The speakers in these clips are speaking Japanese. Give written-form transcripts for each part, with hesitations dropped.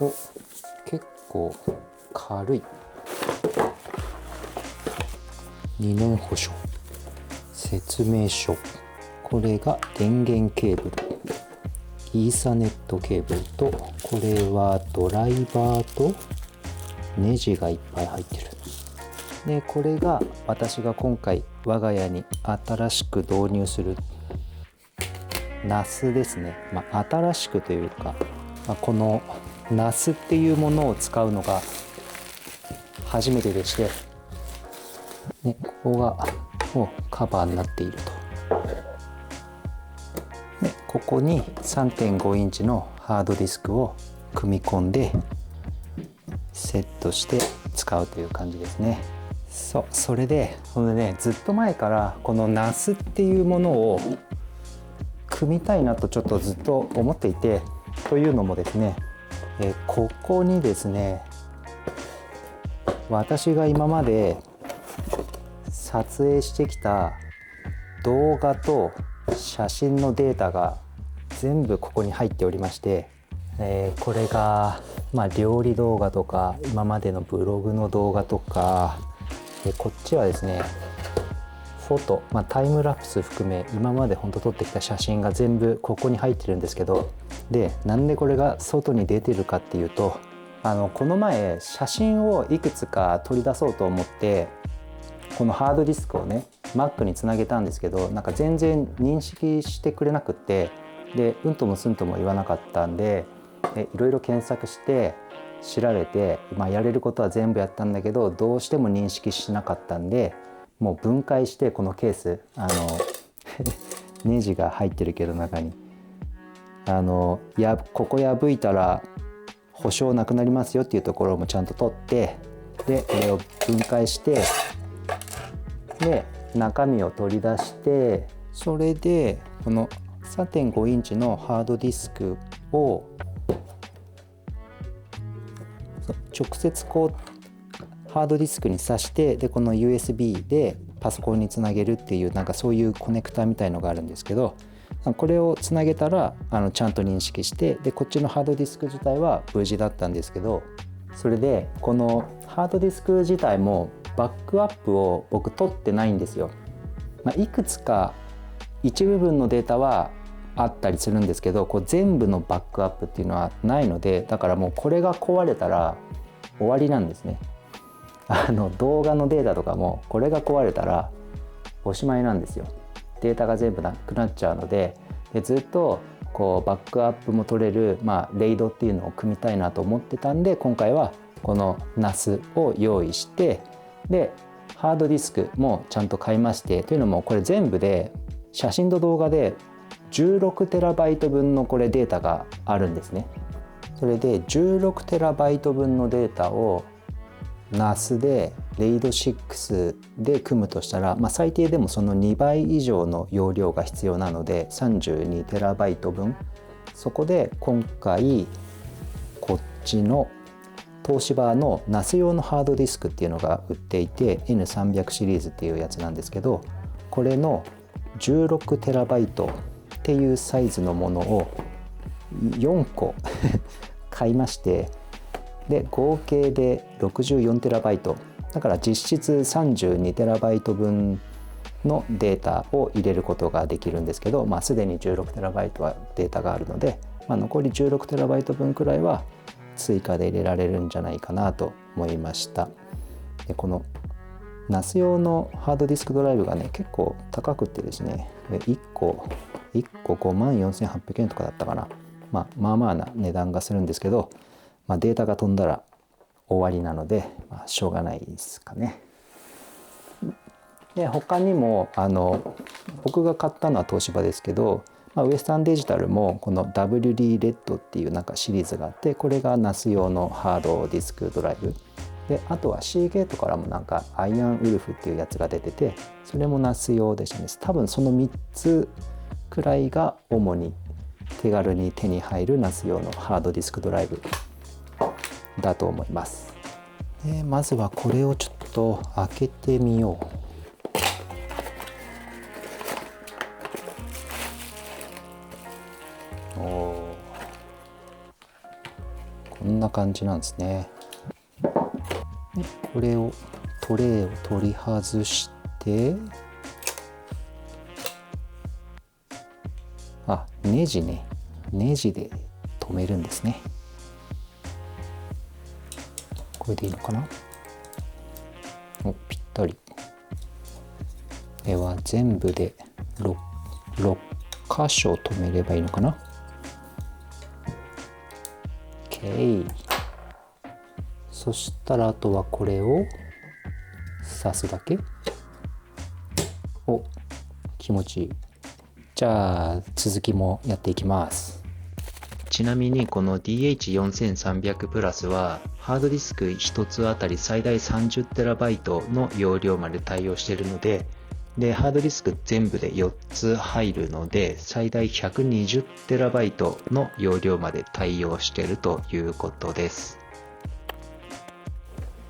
お、結構軽い。2年保証説明書。これが電源ケーブル、イーサネットケーブルと、これはドライバーとネジがいっぱい入ってる。でこれが私が今回我が家に新しく導入するナスですね。新しくというか、このナスっていうものを使うのが初めてでして、ね、ここがもうカバーになっていると。でここに 3.5 インチのハードディスクを組み込んでセットして使うという感じですね。それでずっと前からこのナスっていうものを組みたいなとちょっとずっと思っていて、というのもですね、ここにですね、私が今まで撮影してきた動画と写真のデータが全部ここに入っておりまして、これが料理動画とか今までのブログの動画とか、こっちはですねフォト、タイムラプス含め今まで撮ってきた写真が全部ここに入ってるんですけど、でなんでこれが外に出てるかっていうと、この前写真をいくつか取り出そうと思ってこのハードディスクをね Mac につなげたんですけど、なんか全然認識してくれなくって、でうんともすんとも言わなかったんで、いろいろ検索して調べて、やれることは全部やったんだけどどうしても認識しなかったんで、もう分解して、このケースネジが入ってるけど中にここ破いたら保証なくなりますよっていうところもちゃんと取って、でこれを分解して、で中身を取り出して、それでこの 3.5 インチのハードディスクを直接こうハードディスクに挿して、でこの USB でパソコンにつなげるっていう、なんかそういうコネクタみたいのがあるんですけど、これをつなげたらちゃんと認識して、でこっちのハードディスク自体は無事だったんですけど、それでこのハードディスク自体もバックアップを僕取ってないんですよ。いくつか一部分のデータはあったりするんですけど、こう全部のバックアップっていうのはないので、だからもうこれが壊れたら終わりなんですね。動画のデータとかもこれが壊れたらおしまいなんですよ。データが全部なくなっちゃうので、ずっとこうバックアップも取れる、レイドっていうのを組みたいなと思ってたんで、今回はこの NAS を用意して、でハードディスクもちゃんと買いまして、というのもこれ全部で写真と動画で 16TB 分のこれデータがあるんですね。それで 16TB 分のデータを NAS で RAID6 で組むとしたら、最低でもその2倍以上の容量が必要なので 32TB 分。そこで今回こっちの東芝の NAS 用のハードディスクっていうのが売っていて N300 シリーズっていうやつなんですけど、これの 16TB っていうサイズのものを4個買いまして、で合計で 64TB だから実質 32TB 分のデータを入れることができるんですけど、すでに 16TB はデータがあるので、残り 16TB 分くらいは追加で入れられるんじゃないかなと思いました。でこの NAS 用のハードディスクドライブがね結構高くってですね、1個54,800円とかだったかな、まあな値段がするんですけど、データが飛んだら終わりなので、しょうがないですかね。で他にも僕が買ったのは東芝ですけど、ウエスタンデジタルもこの WD レッドっていうなんかシリーズがあって、これが NAS 用のハードディスクドライブで、あとは C ゲートからもなんかアイアンウルフっていうやつが出てて、それも NAS 用でしたね。多分その3つくらいが主に手軽に手に入る NAS 用のハードディスクドライブだと思います。でまずはこれをちょっと開けてみよう。ここんな感じなんですね。でこれをトレイを取り外して、あ、ネジね、ネジで留めるんですね。これでいいのかな。お、ぴったり。これは全部で 6箇所留めればいいのかな。 OK。 そしたらあとはこれを刺すだけ。お、気持ちいい。じゃあ続きもやっていきます。ちなみにこの DH4300 プラスはハードディスク1つあたり最大 30TB の容量まで対応しているので、ハードディスク全部で4つ入るので最大 120TB の容量まで対応しているということです。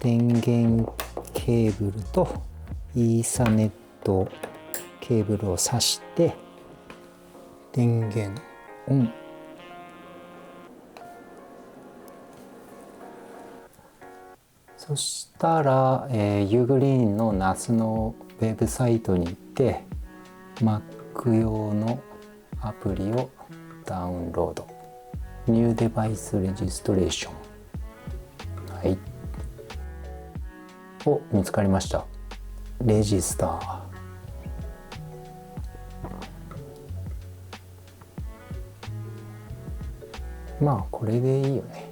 電源ケーブルとイーサネットケーブルを挿して電源オン。そしたら、ユーグリーンの NAS のウェブサイトに行って Mac 用のアプリをダウンロード。ニューデバイスレジストレーション。はい。お、見つかりました。レジスター。まあこれでいいよね。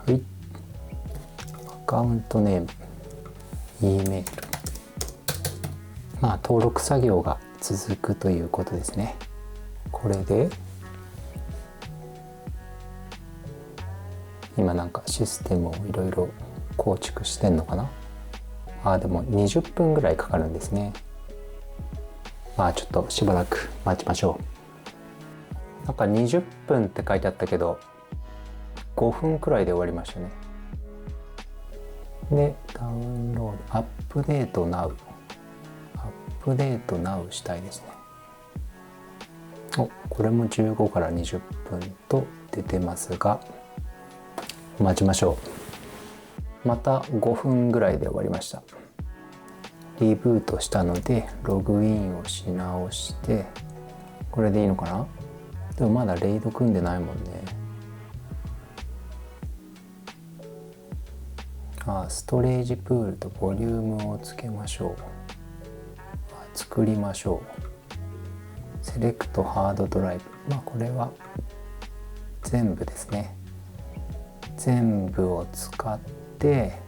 はい。アカウントネーム、E メール。まあ登録作業が続くということですね。これで今なんかシステムをいろいろ構築してんのかな。あ、でも20分ぐらいかかるんですね。まあちょっとしばらく待ちましょう。なんか20分って書いてあったけど5分くらいで終わりましたね。でダウンロード、アップデート Now、 アップデート Now したいですね。お、これも15から20分と出てますが待ちましょう。また5分ぐらいで終わりました。リブートしたのでログインをし直して、これでいいのかな。でもまだレイド組んでないもんね。ストレージプールとボリュームをつけましょう。作りましょう。セレクトハードドライブ。まあこれは全部ですね。全部を使って、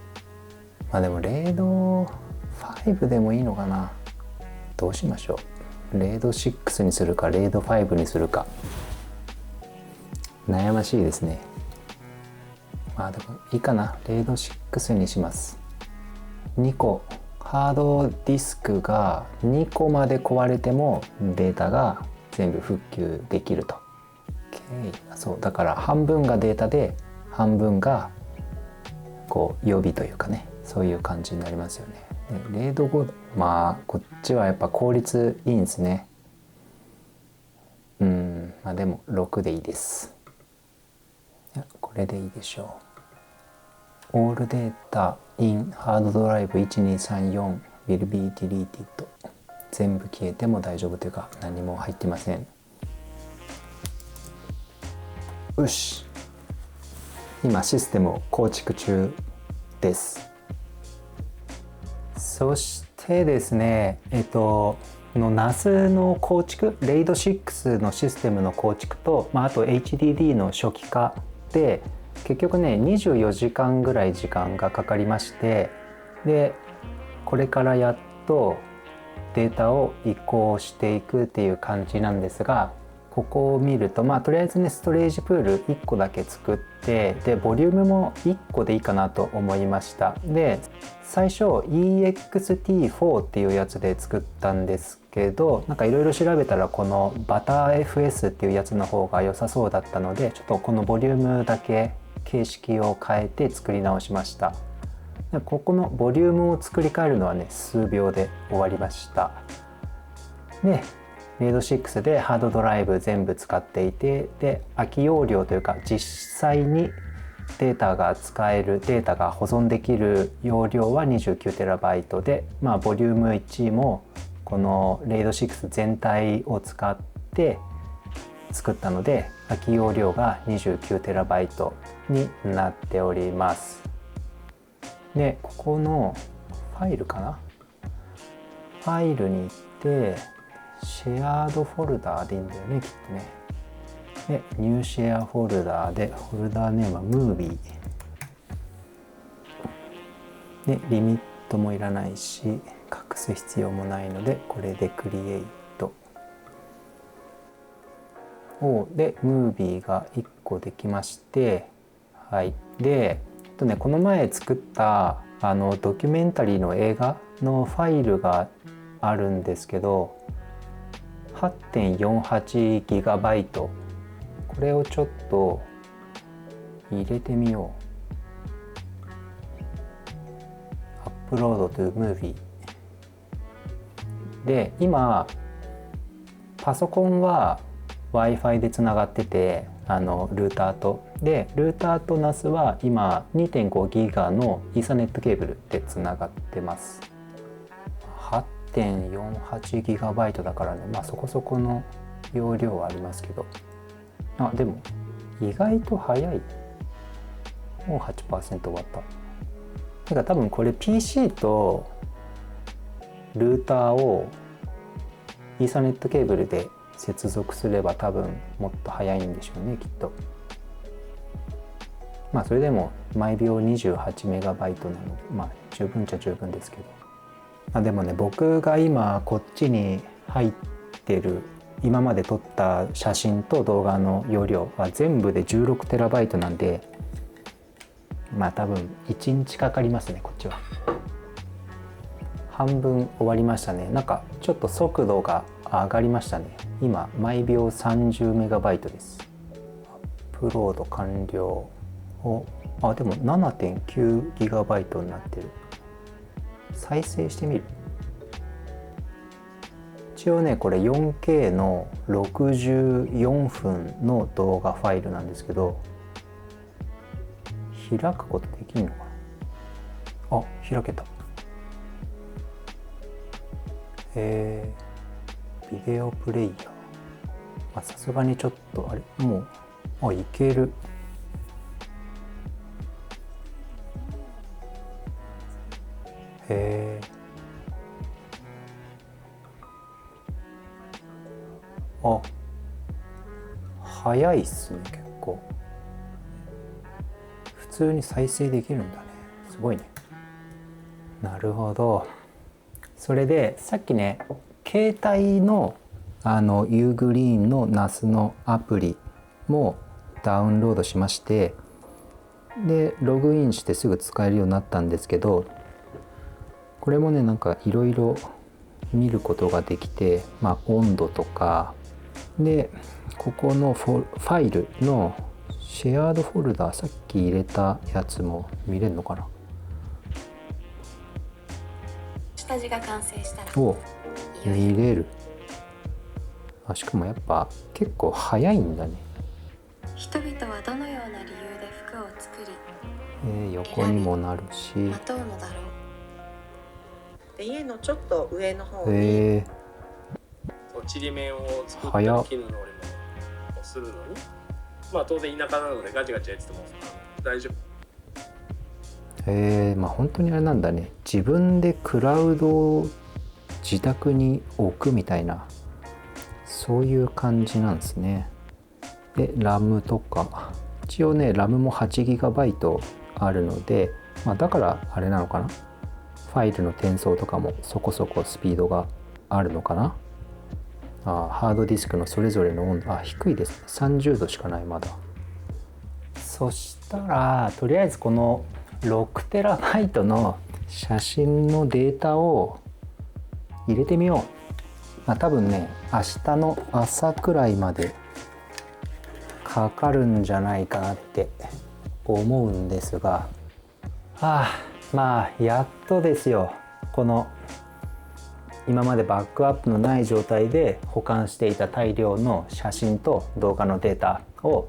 まあでもレード5でもいいのかな。どうしましょう。レード6にするかレード5にするか悩ましいですね。まあでもいいかな。レード6にします。2個ハードディスクが2個まで壊れてもデータが全部復旧できると。そうだから半分がデータで半分がこう予備というかね、そういう感じになりますよね。でレード5、まあこっちはやっぱ効率いいんですね。まあでも6でいいです。これでいいでしょう。All data in hard drive 1234 will be deleted。 全部消えても大丈夫というか何も入ってません。よし、今システムを構築中です。そしてですね、NAS の構築、RAID 6のシステムの構築と、あと HDD の初期化で結局ね24時間ぐらい時間がかかりまして、でこれからやっとデータを移行していくっていう感じなんですが、ここを見るととりあえずねストレージプール1個だけ作って、でボリュームも1個でいいかなと思いました。で最初 EXT4 っていうやつで作ったんですけど、なんかいろいろ調べたらこのバター FS っていうやつの方が良さそうだったので、ちょっとこのボリュームだけ形式を変えて作り直しました。でここのボリュームを作り変えるのはね数秒で終わりました。でレイド6でハードドライブ全部使っていて、で空き容量というか実際にデータが使える、データが保存できる容量は 29TB で、ボリューム1もこのレイド6全体を使って作ったので空き容量が 29TB になっております。でここのファイルかな、ファイルに行ってシェアードフォルダーでいいんだよね、きっとね。でニューシェアフォルダーでフォルダーネームはムービーで、リミットもいらないし隠す必要もないのでこれでクリエイトでムービーが1個できまして、はい。でこの前作ったドキュメンタリーの映画のファイルがあるんですけど 8.48GB、 これをちょっと入れてみよう。アップロードトゥムービーで、今パソコンは Wi-Fi でつながってて、ルーターとでルーターと NAS は今 2.5 ギガのイーサネットケーブルでつながってます。 8.48 ギガバイトだからね、そこそこの容量はありますけど、でも意外と早い。もう 8% 終わった。だから多分これ PC とルーターをイーサネットケーブルで接続すれば多分もっと早いんでしょうね、きっと。それでも毎秒 28MB なので十分っちゃ十分ですけど、でもね、僕が今こっちに入ってる今まで撮った写真と動画の容量は全部で 16TB なんで、多分1日かかりますね、こっちは。半分終わりましたね。ちょっと速度が上がりましたね。今毎秒 30MB です。アップロード完了をでも 7.9GB になってる。再生してみる。一応ねこれ 4K の64分の動画ファイルなんですけど、開くことできるのかな。開けた。ビデオプレイヤー。さすがにちょっともういける。早いっすね、結構。普通に再生できるんだね。すごいね。なるほど。それでさっきね、携帯のユーグリーンの NAS のアプリもダウンロードしまして、でログインしてすぐ使えるようになったんですけど、これもねいろいろ見ることができて、温度とかで、ここのファイルのシェアードフォルダー、さっき入れたやつも見れるのかな。下地が完成したら見れる。しかもやっぱ結構早いんだね。人々はどのような理由で服を作り、横にもなるし、まとうのだろう。で家のちょっと上の方に、ちりめんを作ったり絹の織物をするのに、当然田舎なのでガチガチやってても大丈夫。本当にあれなんだね。自分でクラウドを自宅に置くみたいな、そういう感じなんですね。でラムとか、一応ねラムも 8GB あるので、だからあれなのかな、ファイルの転送とかもそこそこスピードがあるのかな。ハードディスクのそれぞれの温度低いですね。30度しかない。まだ。そしたらとりあえずこの 6TB の写真のデータを入れてみよう。多分ね明日の朝くらいまでかかるんじゃないかなって思うんですが、やっとですよ。この今までバックアップのない状態で保管していた大量の写真と動画のデータを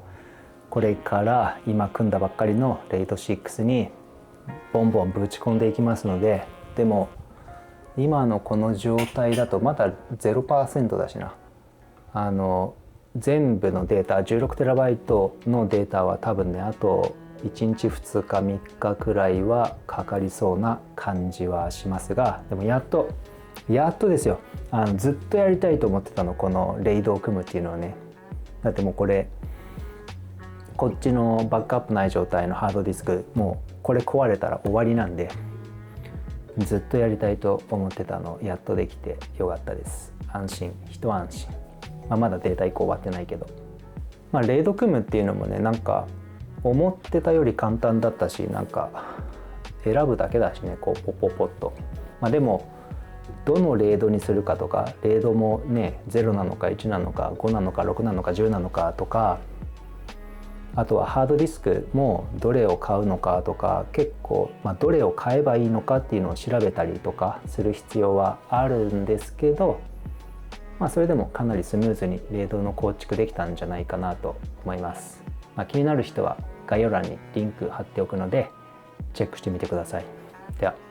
これから今組んだばっかりの RAID 6にボンボンぶち込んでいきますので、でも今のこの状態だとまだ 0% だしな。全部のデータ 16TB のデータは多分ね、あと1日2日3日くらいはかかりそうな感じはしますが、でもやっとですよ。ずっとやりたいと思ってたの、このレイドを組むっていうのはね。だってもうこっちのバックアップない状態のハードディスク、もうこれ壊れたら終わりなんで、ずっとやりたいと思ってたのやっとできてよかったです。一安心。まだデータ移行終わってないけど、レイド組むっていうのもね、なんか思ってたより簡単だったし、なんか選ぶだけだしね、こうポッポッポッと。でもどのレードにするかとか、レードもね0なのか1なのか5なのか6なのか10なのかとか、あとはハードディスクもどれを買うのかとか、結構、どれを買えばいいのかっていうのを調べたりとかする必要はあるんですけど、それでもかなりスムーズにレードの構築できたんじゃないかなと思います。気になる人は概要欄にリンク貼っておくのでチェックしてみてください。では。